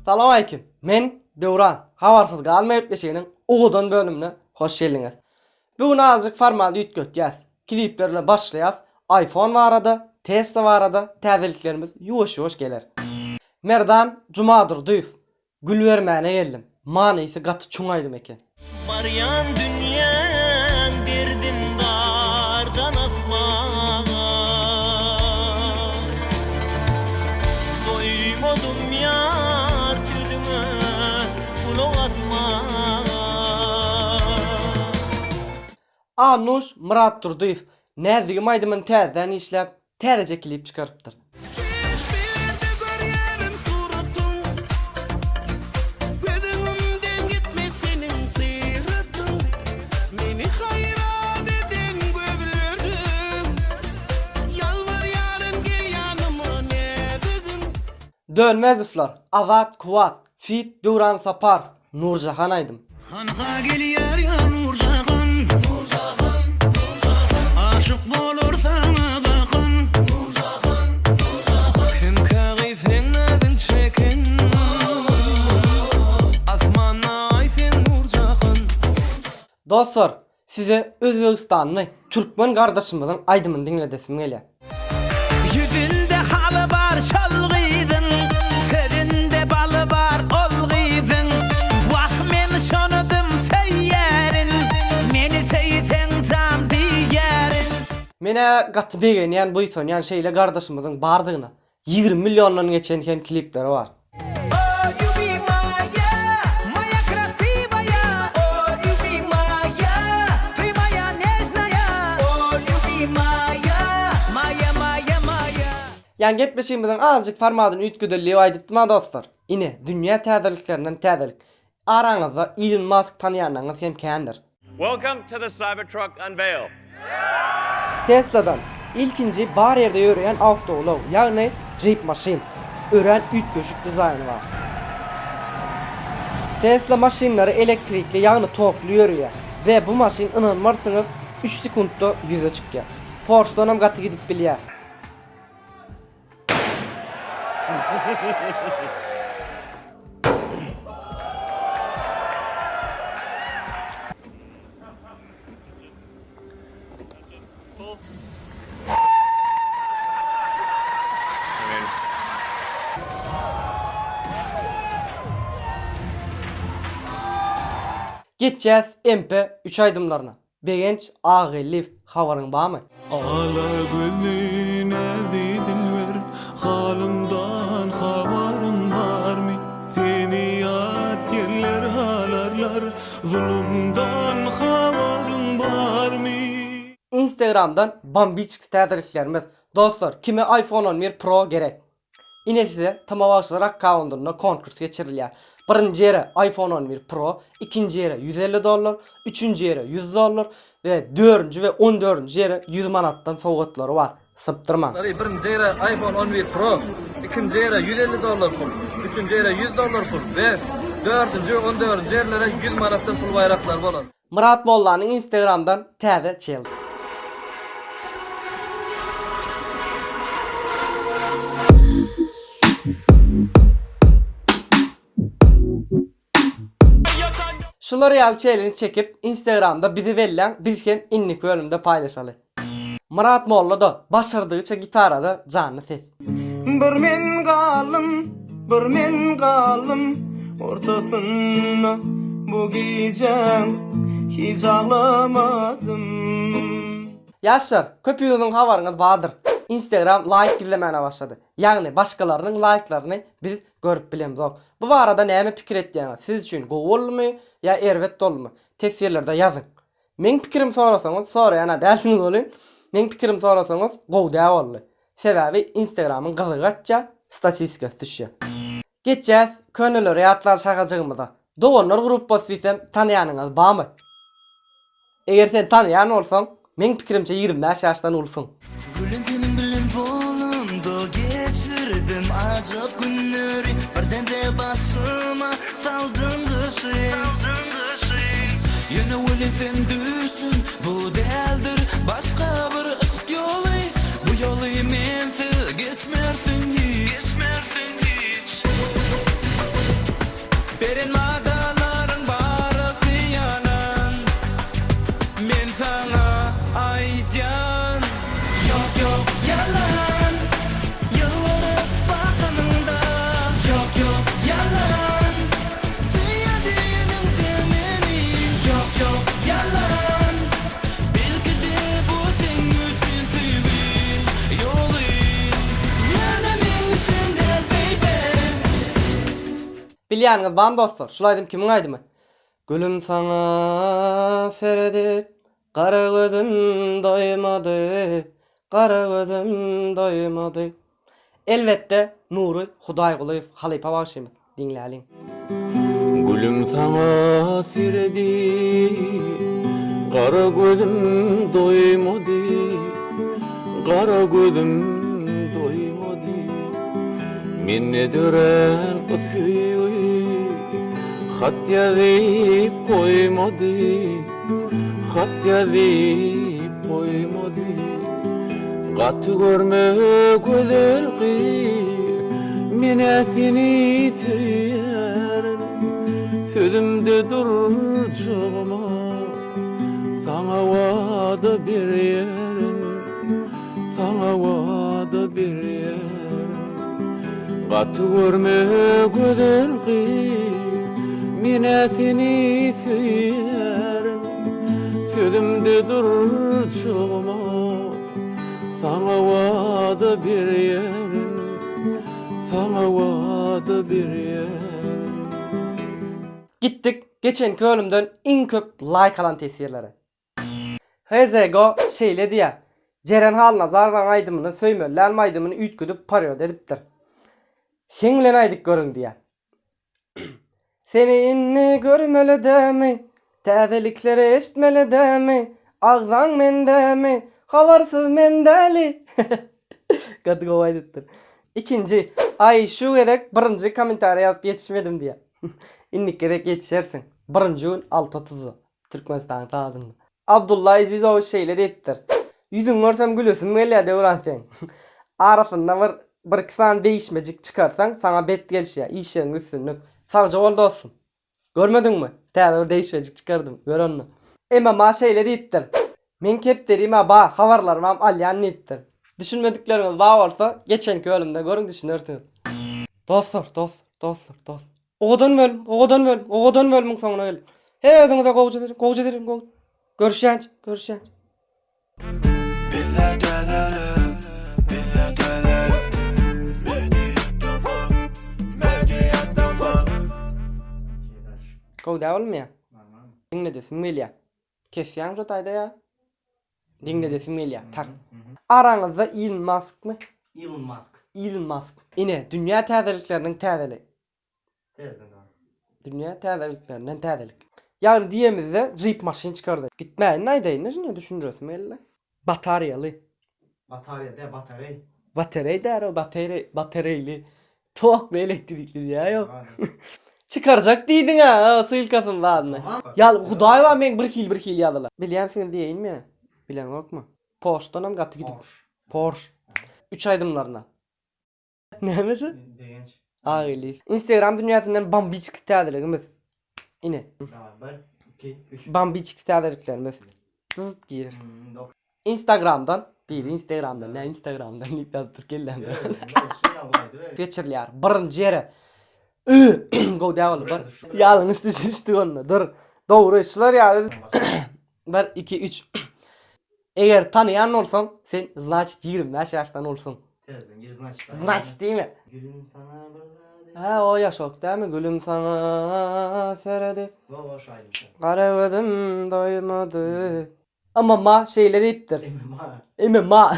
Salam aleyküm. Men Döwran. Habarsız galmayıp geçenin uğudan bölümüne hoş geldiniz. Bugün azıcık formal ütgötýäs. Kliplerle başlaýas. iPhone var arada, Tesla var arada, täzeliklerimiz ýuwaş geler. Merdan Jumadur düýüf. Gül bermäne geldim. Manysyy gaty çuňaýdym eken. Baryan dünýän derdin dardan asman. Doýmadym ýar südüme ulug asman. Anuş Murat Durduýew näzigim aýdymyň täzeden işläp täze klip çykarypdyr. Dönmezifler, Azat Kuvat, Fit Duran Sapar, Nurjahan aýdym. Hanha gelýär ya Nurjahan, Nurjahan, Nurjahan. Aşyk bolursan bakın, Nurjahan, Nurjahan. Kim kagifin adın çekin, asmana aýsyn Nurjahan. Dostlar, size Özbegistanly Türkmen gardaşymyzyň aýdymyny dinledesim gelýär. Yüzünde halı var şalgıydın, serinde balı var olgıydın. Vah men şonudım seyyärin, meni seyten can diýärin. Mene gaty begenýän bu ýan şeýle gardaşymyzyň bardygyna 20 milyondan geçen hem klipleri var. Yani gepleşimizden azıcık formatını ütgüdülliği aýdypdyma dostlar. Ine dünya täzeliklerinden täzelik. Araňyzda Elon Musk tanıyanlarınız hem kändir. Welcome to the Cybertruck unveil. Tesla'dan ilkinci bar yerde yürüyen avtoulov, yani Jeep maşin. Ören ütgöşük dizaynı var. Tesla maşinleri elektrikli yani toklu yürüyor. Ve bu maşin inanmarsınız 3 sekundda 100'e çıkıyor. Porsche'dan hem gatı gidip bilýär. Geçeceğiz MP3 aydımlarına. Begenç Ağelif havarın bağımı? Ala gözlüğüne dilber, halımdan havarın var mı? Seni yad yerler halarlar, zulümden havarın var mı? Instagram'dan bambiçik täzeliklerimiz. Dostlar, kime iPhone 11 Pro gerek? Ine size tamamlaşlar akkavundunda konkurs geçirilýär. Birinci yere iPhone 11 Pro, ikinci yere $150, üçüncü yere $100 ve dördüncü ve 14. yere 100 manattan sowgatlary var. Syptyrma. Birinci yere iPhone 11 Pro, ikinci yere $150 pul, üçüncü yere $100 pul ve dördüncü ve 14. yerlere 100 manattan pul bayraklar bolar. Murat Mollanyň Instagram'dan täze challenge. Şuları ýaly challenge çekip Instagram'da bizi verilen biz hem inlik bölümde paylaşaly. Murat Molla da başardıgıça gitarada canlı ses. Bir men galım, ortasında bu gecem hiç ağlamadım. Yaşar, köpüğünün havarınız badır. Instagram like dilemene başladı. Yani başkalarının like'larını biz görüp bilemiz ok. Bu arada näme pikir etdiňiz? Siz üçin gowulmy ya erwet dolmy? Tesirlerde yazın. Men pikirim sorasaňyz, soraýana dälsiniz bolyn. Men pikirim sorasaňyz, gowda bolly. Sebäbi Instagramyň gyzygatça statistika düşýär. Geçeceğiz könüllü reyatlar şakacığımıza. Doğanlar gruppası isem tanıyanınız bağımı? Eğer sen tanıyan olsan, men pikirimçe 25 yaştan olsun. Gülüntünün bilin bolumda geçirdim acık günleri. Birden de başıma saldın dışı. Yine ölüfen düşsün bu değildir başka bir ışık yolu. Bu yolu menfi geçmersin hiç. men sana aytyan. Yok yok yalan, yıllarıp bakanında. Yok yok yalan, söylediğinin demeni. Yok yok yalan, belki de bu senin için sevdiğin yolu. Yani benim için de baby. Bilýäňiz ban dostlar, şulaýdym kimin aýdymy? Gülüm sana seredip, kara gözüm doymady, kara gözüm doymady. Elbette Nuri Hudaýgulyw Halypa bagşymy. Dinläliň. Gülüm sana siredi, kara gözüm doymadı, kara gözüm doymadı. Minne dören kısıyı, hat yazıp koymadı, hat yazıp koymadı. Katı görme güzel kız, mine seni söylerim. Sözümde duracağıma, sana vada bir yerim, sana vada bir yerim. Katı görme güzel kız, mine seni söylerim. Sözümde duracağıma, sana vada bir yerim, sana vada bir yerim. Gittik geçenki bölümden en köp like alan tesirlere. Hezego şeyle diye. Ceren halına zarvan aydımını söymöller aydımını ütgüdüp parıyor dediptir. Şenglen aydık görün diye. Seni inni görmeli demi, täzelikleri eşitmeli demi, ağzan mende mi, havarsız mendeli. Kadı kovaydıktır. İkinci, ay şu gerek birinci komentara yazıp yetişmedim diye. İnnik gerek yetişersin. Birinci gün 6.30'u. Türkmenistan tadında. Abdullah Azizoğlu şeyle deyiptir. Yüzün görsem gülüsün böyle de uğran sen. Arasında bir kısan değişmecik çıkarsan sana bet geliş ya. İş yerin üstünlük. Savcı oldu olsun. Görmedin mi? Teyze değişmecik çıkardım. Gör onu. Ama şeyle deyiptir. Men kepterime ba havarlarım alyan neyiptir. Düşünmedikleriniz bağ olsa geçenki bölümde görün düşünürsünüz. Dostlar. Oğudan bölümün sonuna gelin. Hey ödünüze kovucu ederim. Görüşeceğiz. Bize dönelim, bize dönelim. Medyada mı? Kovda olmuyor. Dinle desin Melya. Kesyan jotayda ya. Dinle desin Melya. Tar. Aranızda Elon Musk mı? Elon Musk. Ine dünya täzeliklerinin täzeli. Dünya täzeliklerinden täzelik. Yani diyemizde Jeep maşin çıkardı. Gitmeyin naydayın ne düşünüyorsun elle? Bataryalı. Batarya der o bataryaylı. Tok ve elektrikli ya yok. Çıkaracak diydin ha sıyılkasın lan. Ya Huday var men bir kil yadılar. Bilýänsiň diýeýin mi? Bilen yok mu? Porsche'dan gatı gidip. Porsche. 3 aydımlarına. Nämesi? Ağili. Instagram dünyasından bambiçik täzeligimiz. Ine. Bambiçik täzeliklerimiz. Zıt girer. Instagram'dan ne Instagram'dan lip yazdır gelen. Geçirler. Birinci yere. Go down. Yanlış düştü onu. Dur. Doğru işler yani. 1 2 3. Eğer tanıyan olsan sen значит 25 yaştan olsun. Значит değil mi? Gülüm sana burada. Ha o yaş ok değil mi? Gülüm sana seredi. Boş aymış. Kara gözüm doymadı. Ama ma şeyle deyiptir. Ma.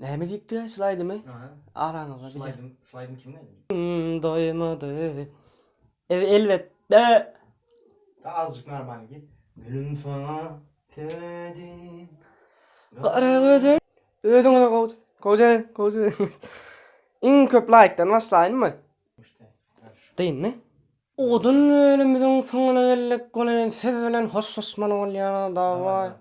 Ne mi deyipti ya şulaydı mı? Aranızda bir de. Şulaydım kimle? Doymadı. Elbette. Daha azıcık normal gibi. Gülüm sana tevedim. Kara gözüm. Ödüm koca. En köp like'dan başlayın mı? Değil ne? Odun ölümüzün sonuna geldik. Siz bilen hoşlaşmalı ol yana da var.